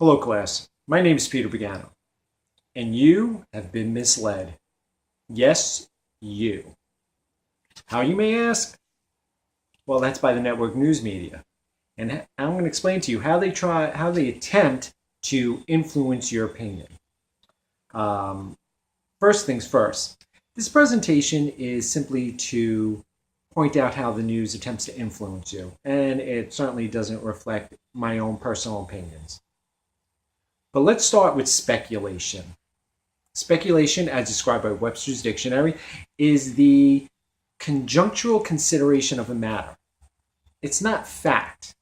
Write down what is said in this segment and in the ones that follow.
Hello, class. My name is Peter Pagano, and you have been misled. Yes, you. How, you may ask? Well, that's by the network news media. And I'm going to explain to you how they attempt to influence your opinion. Um, First things first, this presentation is simply to point out how the news attempts to influence you, and it certainly doesn't reflect my own personal opinions. But let's start with speculation. Speculation, as described by Webster's Dictionary, is the conjunctural consideration of a matter. It's not fact.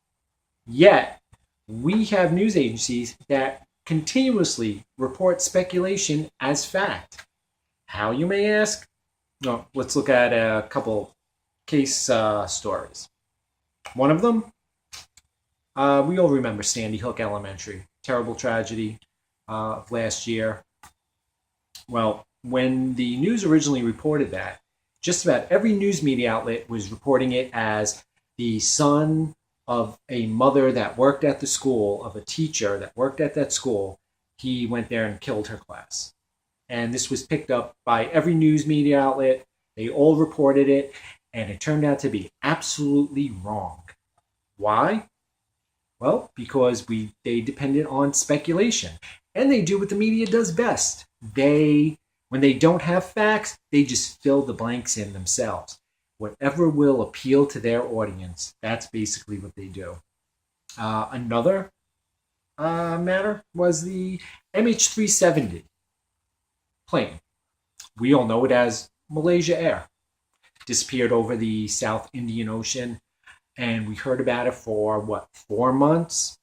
Yet, we have news agencies that continuously report speculation as fact. How, you may ask? No, let's look at a couple case stories. One of them, we all remember Sandy Hook Elementary, terrible tragedy of last year. Well, when the news originally reported that, just about every news media outlet was reporting it as the son of a mother that worked at the school, of a teacher that worked at that school. He went there and killed her class. And this was picked up by every news media outlet. They all reported it, and it turned out to be absolutely wrong. Why? Well, because they depended on speculation. And they do what the media does best. When they don't have facts, they just fill the blanks in themselves. Whatever will appeal to their audience, that's basically what they do. Another matter was the MH370 plane. We all know it as Malaysia Air. Disappeared over the South Indian Ocean, and we heard about it for, 4 months?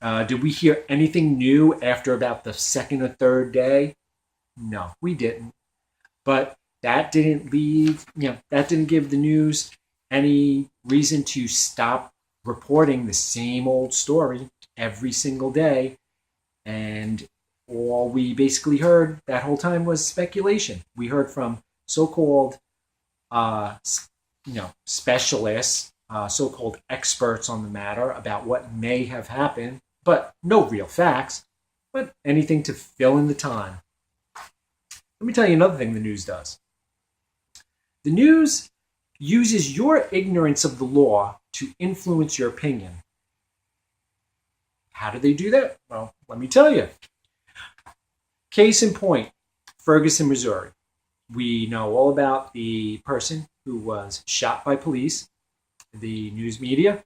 Did we hear anything new after about the second or third day? No, we didn't. But that didn't give the news any reason to stop reporting the same old story every single day. And all we basically heard that whole time was speculation. We heard from so-called, specialists, so-called experts on the matter about what may have happened, but no real facts, but anything to fill in the time. Let me tell you another thing the news does. The news uses your ignorance of the law to influence your opinion. How do they do that? Well, let me tell you. Case in point, Ferguson, Missouri. We know all about the person who was shot by police. The news media,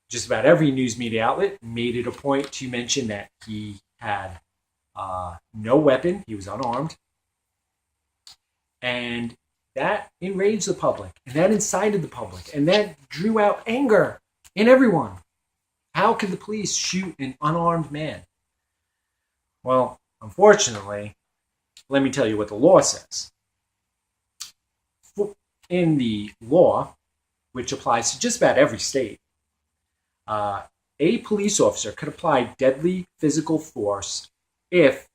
just about every news media outlet, made it a point to mention that he had no weapon, he was unarmed, and that enraged the public, and that incited the public, and that drew out anger in everyone. How could the police shoot an unarmed man? Well, unfortunately, let me tell you what the law says. In the law, which applies to just about every state, a police officer could apply deadly physical force if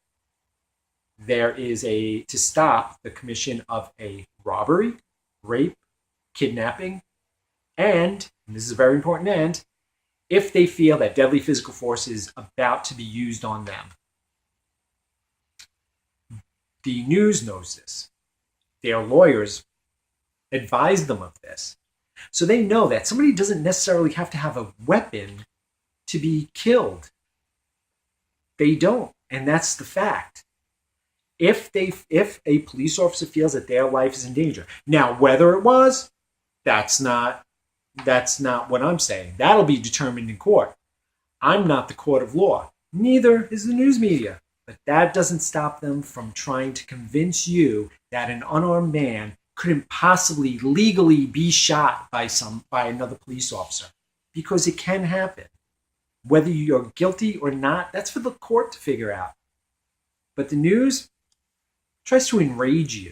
there is to stop the commission of a robbery, rape, kidnapping, and this is a very important and, if they feel that deadly physical force is about to be used on them. The news knows this. Their lawyers advise them of this. So they know that somebody doesn't necessarily have to have a weapon to be killed. They don't, and that's the fact. If a police officer feels that their life is in danger. Now, whether it was, that's not what I'm saying. That'll be determined in court. I'm not the court of law. Neither is the news media. But that doesn't stop them from trying to convince you that an unarmed man couldn't possibly legally be shot by another police officer, because it can happen. Whether you're guilty or not, that's for the court to figure out. But the news tries to enrage you.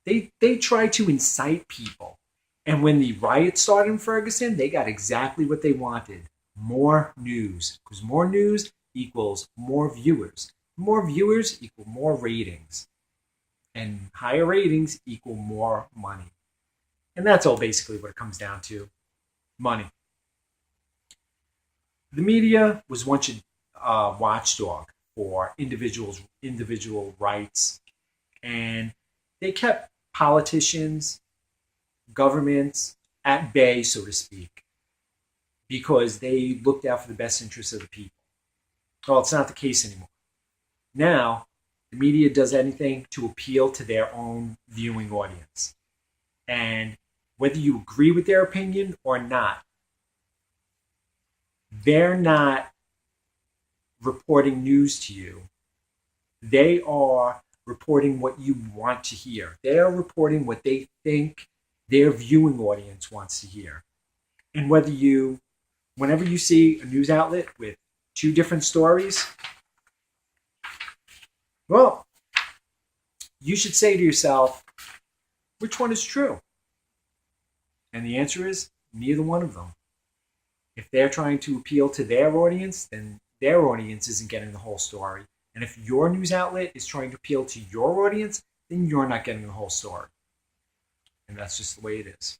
They try to incite people. And when the riot started in Ferguson, they got exactly what they wanted. More news. Because more news equals more viewers. More viewers equal more ratings. And higher ratings equal more money. And that's all basically what it comes down to. Money. The media was once a watchdog for individual rights, and they kept politicians, governments at bay, so to speak, because they looked out for the best interests of the people. Well, it's not the case anymore. Now, the media does anything to appeal to their own viewing audience. And whether you agree with their opinion or not, they're not reporting news to you. They are reporting what you want to hear. They are reporting what they think their viewing audience wants to hear. And whenever you see a news outlet with two different stories, well, you should say to yourself, which one is true? And the answer is neither one of them. If they're trying to appeal to their audience, then their audience isn't getting the whole story. And if your news outlet is trying to appeal to your audience, then you're not getting the whole story. And that's just the way it is.